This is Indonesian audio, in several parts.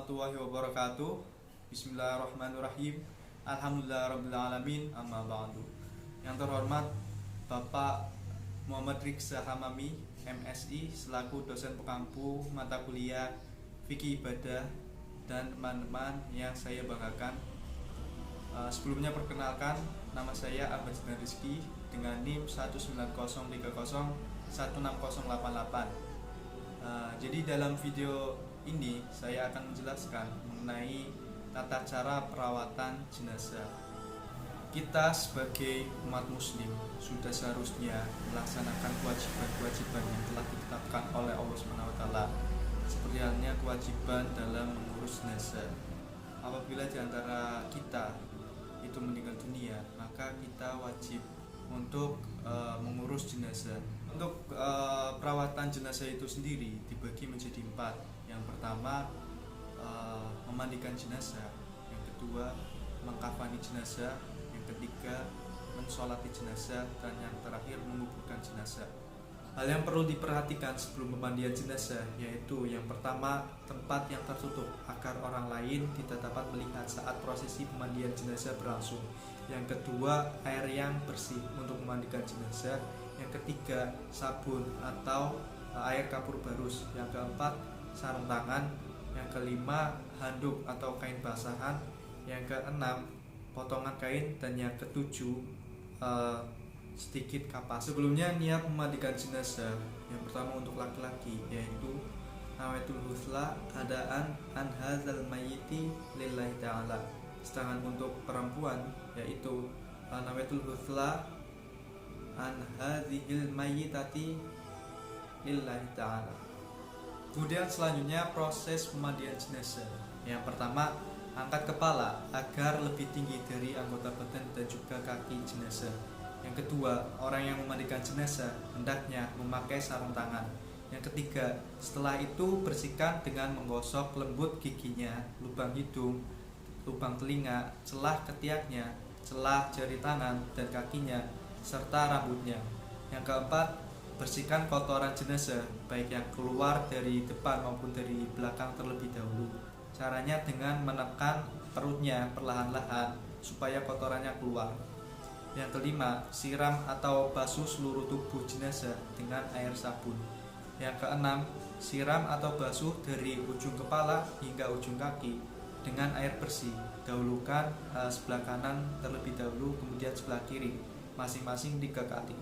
warahmatullahi wabarakatuh. Bismillahirrahmanirrahim. Alhamdulillahirrabbilalamin. Amma ba'du. Yang terhormat Bapak Muhammad Riksa Hamami, MSI, selaku dosen pengampu mata kuliah Fikih Ibadah, dan teman-teman yang saya banggakan. Sebelumnya perkenalkan, nama saya Ahmad Jinan Rizky dengan NIM 19030160088. Jadi dalam video ini saya akan menjelaskan mengenai tata cara perawatan jenazah. Kita sebagai umat muslim sudah seharusnya melaksanakan kewajiban-kewajiban yang telah ditetapkan oleh Allah SWT, seperti halnya kewajiban dalam mengurus jenazah. Apabila di antara kita itu meninggal dunia, maka kita wajib untuk mengurus jenazah. Untuk perawatan jenazah itu sendiri dibagi menjadi 4. Yang pertama, memandikan jenazah. Yang kedua, mengkafani jenazah. Yang ketiga, mensolati jenazah. Dan yang terakhir, menguburkan jenazah. Hal yang perlu diperhatikan sebelum pemandian jenazah yaitu yang pertama, tempat yang tertutup agar orang lain tidak dapat melihat saat prosesi pemandian jenazah berlangsung. Yang kedua, air yang bersih untuk memandikan jenazah. Yang ketiga, sabun atau air kapur barus. Yang keempat, sarung tangan. Yang kelima, handuk atau kain basahan. Yang keenam, potongan kain. Dan yang ketujuh, sedikit kapas. Sebelumnya niat memandikan jenazah yang pertama untuk laki-laki yaitu nawaitul husla adaan an hadzal mayyiti lillahi ta'ala. Sedangkan untuk perempuan yaitu nawaitul husla an hadzihil mayyitati lillahi ta'ala. Kemudian selanjutnya proses pemandian jenazah. Yang pertama, angkat kepala agar lebih tinggi dari anggota badan dan juga kaki jenazah. Yang kedua, orang yang memandikan jenazah hendaknya memakai sarung tangan. Yang ketiga, setelah itu bersihkan dengan menggosok lembut giginya, lubang hidung, lubang telinga, celah ketiaknya, celah jari tangan dan kakinya, serta rambutnya. Yang keempat, bersihkan kotoran jenazah, baik yang keluar dari depan maupun dari belakang terlebih dahulu. Caranya dengan menekan perutnya perlahan-lahan supaya kotorannya keluar. Yang kelima, siram atau basuh seluruh tubuh jenazah dengan air sabun. Yang keenam, siram atau basuh dari ujung kepala hingga ujung kaki dengan air bersih. Dahulukan sebelah kanan terlebih dahulu, kemudian sebelah kiri, masing-masing 3 kali.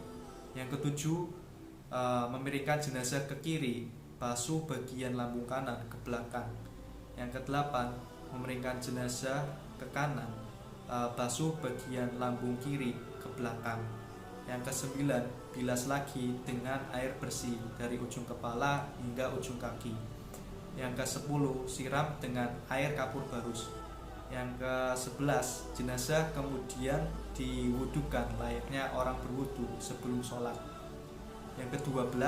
Yang ketujuh, memiringkan jenazah ke kiri, basuh bagian lambung kanan ke belakang. Yang kedelapan, memiringkan jenazah ke kanan, basuh bagian lambung kiri ke belakang. Yang kesembilan, bilas lagi dengan air bersih dari ujung kepala hingga ujung kaki. Yang ke-10, siram dengan air kapur barus. Yang ke-11, jenazah kemudian diwudukan layaknya orang berwudu sebelum sholat. Yang ke-12,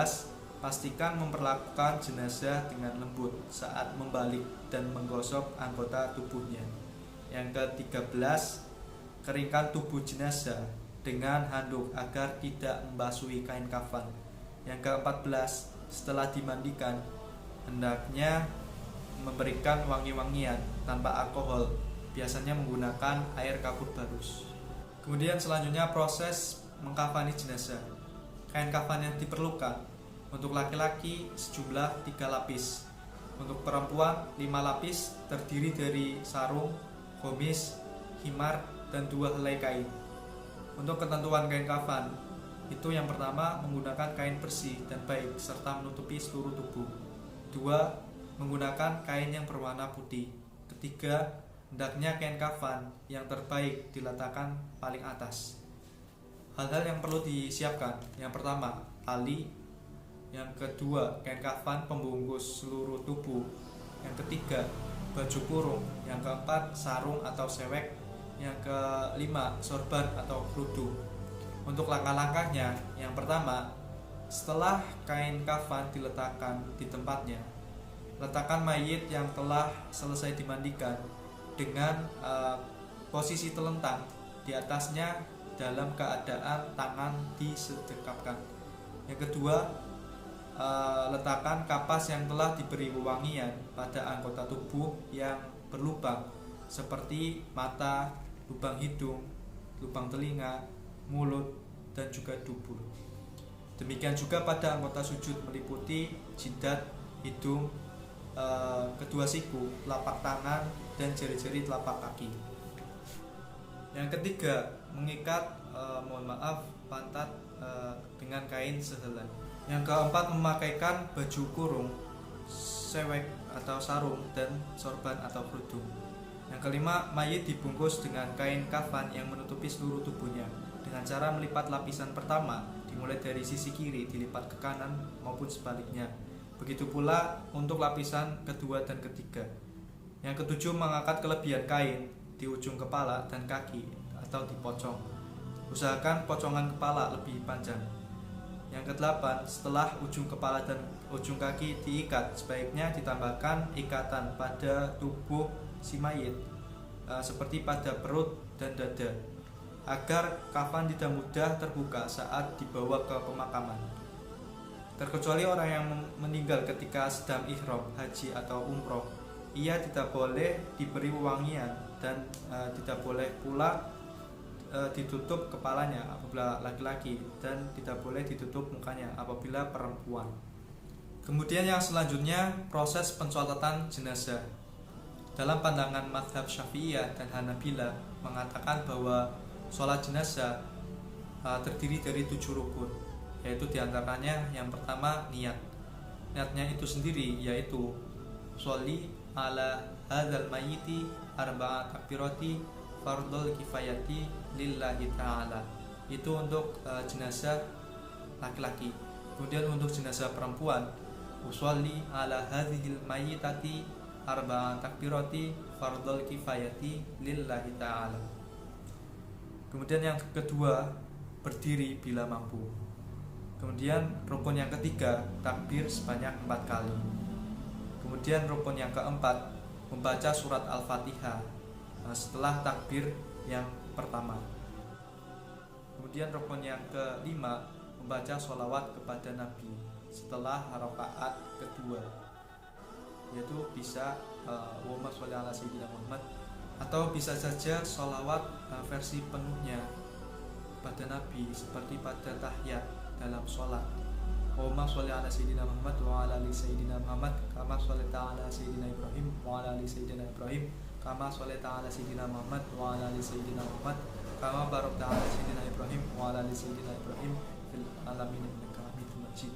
pastikan memperlakukan jenazah dengan lembut saat membalik dan menggosok anggota tubuhnya. Yang ke-13, keringkan tubuh jenazah dengan handuk agar tidak membasuhi kain kafan. Yang ke-14, setelah dimandikan hendaknya memberikan wangi-wangian tanpa alkohol, biasanya menggunakan air kapur barus. Kemudian selanjutnya proses mengkafani jenazah. Kain kafan yang diperlukan untuk laki-laki sejumlah 3 lapis. Untuk perempuan 5 lapis terdiri dari sarung, komis, himar, dan 2 helai kain. Untuk ketentuan kain kafan, itu yang pertama menggunakan kain bersih dan baik serta menutupi seluruh tubuh. 2, menggunakan kain yang berwarna putih. Ketiga, hendaknya kain kafan yang terbaik diletakkan paling atas. Hal-hal yang perlu disiapkan, yang pertama, tali. Yang kedua, kain kafan pembungkus seluruh tubuh. Yang ketiga, baju kurung. Yang keempat, sarung atau sewek. Yang kelima, sorban atau kerudung. Untuk langkah-langkahnya, yang pertama, setelah kain kafan diletakkan di tempatnya, letakkan mayit yang telah selesai dimandikan dengan posisi telentang di atasnya dalam keadaan tangan disedekapkan. Yang kedua, letakkan kapas yang telah diberi wewangian pada anggota tubuh yang berlubang seperti mata, lubang hidung, lubang telinga, mulut, dan juga dubur. Demikian juga pada anggota sujud meliputi jidat, hidung, kedua siku, telapak tangan, dan jari-jari telapak kaki. Yang ketiga, mengikat pantat dengan kain sehelai. Yang keempat, memakaikan baju kurung, sewek atau sarung, dan sorban atau kerudung. Yang kelima, mayit dibungkus dengan kain kafan yang menutupi seluruh tubuhnya dengan cara melipat lapisan pertama dimulai dari sisi kiri dilipat ke kanan maupun sebaliknya. Begitu pula untuk lapisan kedua dan ketiga. Yang ketujuh, mengangkat kelebihan kain di ujung kepala dan kaki atau dipocong. Usahakan pocongan kepala lebih panjang. Yang kedelapan, setelah ujung kepala dan ujung kaki diikat, sebaiknya ditambahkan ikatan pada tubuh si mayit seperti pada perut dan dada, agar kafan tidak mudah terbuka saat dibawa ke pemakaman. Terkecuali orang yang meninggal ketika sedang ihram, haji atau umroh, ia tidak boleh diberi wewangian dan tidak boleh pula ditutup kepalanya apabila laki-laki, dan tidak boleh ditutup mukanya apabila perempuan. Kemudian yang selanjutnya, proses pensolatan jenazah. Dalam pandangan mazhab Syafi'iyah dan Hanabila mengatakan bahwa sholat jenazah terdiri dari 7 rukun, yaitu diantaranya yang pertama niat. Niatnya itu sendiri yaitu sholli ala hadzal mayyiti arba'a takbirati fardul kifayati lillahi ta'ala. Itu untuk jenazah laki-laki. Kemudian untuk jenazah perempuan, usolli ala hadzihil mayyitati arba'a takbirati fardul kifayati lillahi ta'ala. Kemudian yang kedua, berdiri bila mampu. Kemudian rukun yang ketiga, takbir sebanyak 4 kali. Kemudian rukun yang keempat, membaca surat Al-Fatihah setelah takbir yang pertama. Kemudian rukun yang kelima, membaca sholawat kepada Nabi setelah rakaat kedua, yaitu bisa Allahumma sholli ala sayyidina Muhammad, atau bisa saja sholawat versi penuhnya pada Nabi seperti pada tahiyat dalam sholat. Allahumma sholli ala sayyidina Muhammad wa ala ali sayyidina Muhammad kama shollaita ala sayyidina Ibrahim wa ala ali sayyidina Ibrahim kama shollaita ala sayyidina Muhammad wa ala ali sayyidina Muhammad kama barakta ala sayyidina Ibrahim wa ala ali sayyidina Ibrahim fil alamin innaka Hamidum Majid.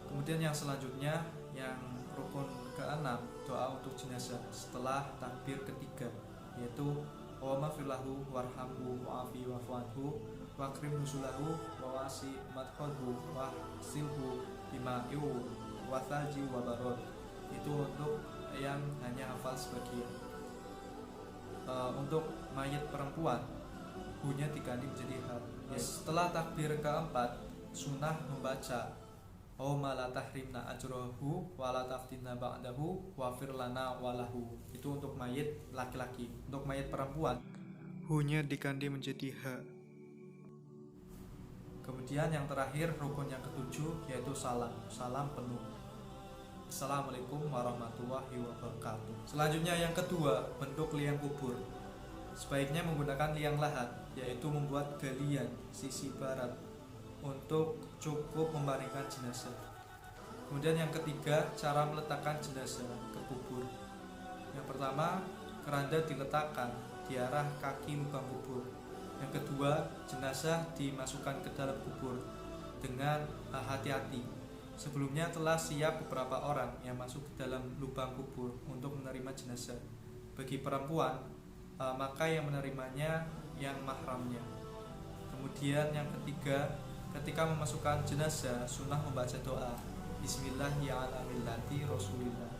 Kemudian yang selanjutnya, yang rukun ke-6, doa untuk jenazah setelah takbir ketiga, yaitu Allahumma firlahu warhamhu wa'afi wa'fu anhu wa akrim nuzulahu wa wasi madkhalhu wa silhu bima'u wa thalji wa barod. Itu untuk yang hanya hafal sebagian. Untuk mayat perempuan, hunya diganti menjadi ha. Setelah takbir keempat, sunnah membaca Allahumma la tahrimna ajrahu wa la taftinna ba'dahu wa firlana walahu. Itu untuk mayat laki-laki. Untuk mayat perempuan, hunya diganti menjadi ha. Kemudian yang terakhir, rukun yang ketujuh, yaitu salam penuh. Assalamualaikum warahmatullahi wabarakatuh. Selanjutnya yang kedua, bentuk liang kubur. Sebaiknya menggunakan liang lahat, yaitu membuat galian sisi barat untuk cukup membaringkan jenazah. Kemudian yang ketiga, cara meletakkan jenazah ke kubur. Yang pertama, keranda diletakkan di arah kaki lubang kubur. Yang kedua, jenazah dimasukkan ke dalam kubur dengan hati-hati. Sebelumnya telah siap beberapa orang yang masuk ke dalam lubang kubur untuk menerima jenazah. Bagi perempuan, maka yang menerimanya yang mahramnya. Kemudian yang ketiga, ketika memasukkan jenazah, sunnah membaca doa Bismillah ya ala millati Rasulillah.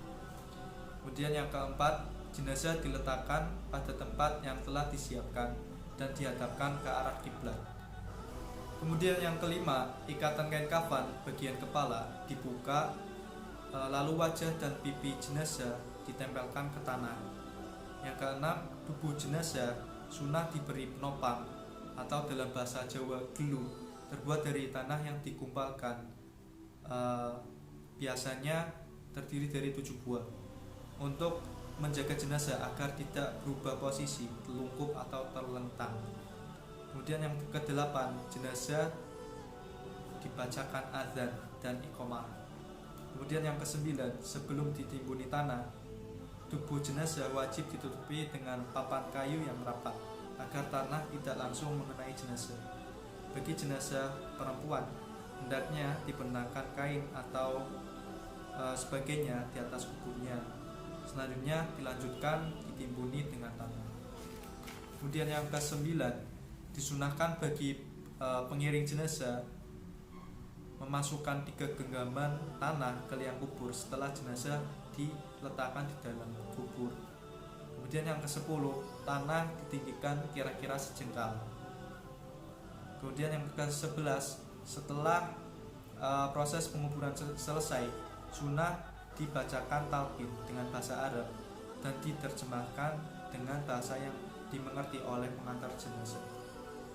Kemudian yang keempat, jenazah diletakkan pada tempat yang telah disiapkan dan dihadapkan ke arah kiblat. Kemudian yang kelima, ikatan kain kafan bagian kepala dibuka, lalu wajah dan pipi jenazah ditempelkan ke tanah. Yang keenam, tubuh jenazah sunnah diberi penopang atau dalam bahasa Jawa gelu, terbuat dari tanah yang dikumpalkan eh, biasanya terdiri dari 7 buah untuk menjaga jenazah agar tidak berubah posisi, telungkup atau terlentang. Kemudian yang ke-8, jenazah dibacakan azan dan iqamah. Kemudian yang ke-9, sebelum ditimbuni tanah, tubuh jenazah wajib ditutupi dengan papan kayu yang rapat agar tanah tidak langsung mengenai jenazah. Bagi jenazah perempuan, hendaknya dikenakan kain atau sebagainya di atas kuburnya. Selanjutnya dilanjutkan ditimbuni dengan tanah. Kemudian yang ke-9, disunahkan bagi pengiring jenazah memasukkan 3 genggaman tanah ke liang kubur setelah jenazah diletakkan di dalam kubur. Kemudian yang ke-10, tanah ditinggikan kira-kira sejengkal. Kemudian yang ke-11, setelah proses penguburan selesai, sunnah dibacakan talqin dengan bahasa Arab dan diterjemahkan dengan bahasa yang dimengerti oleh pengantar jenazah.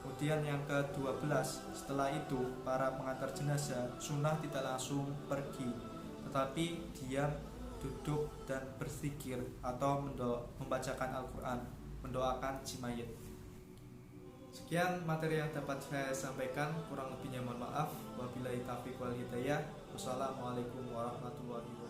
Kemudian yang ke-12, setelah itu para pengantar jenazah sunnah tidak langsung pergi, tetapi diam, duduk dan berzikir atau membacakan Al-Quran, mendoakan si mayit. Sekian materi yang dapat saya sampaikan, kurang lebihnya mohon maaf. Wabillahi taufiq wal hidayah. Wassalamualaikum warahmatullahi wabarakatuh.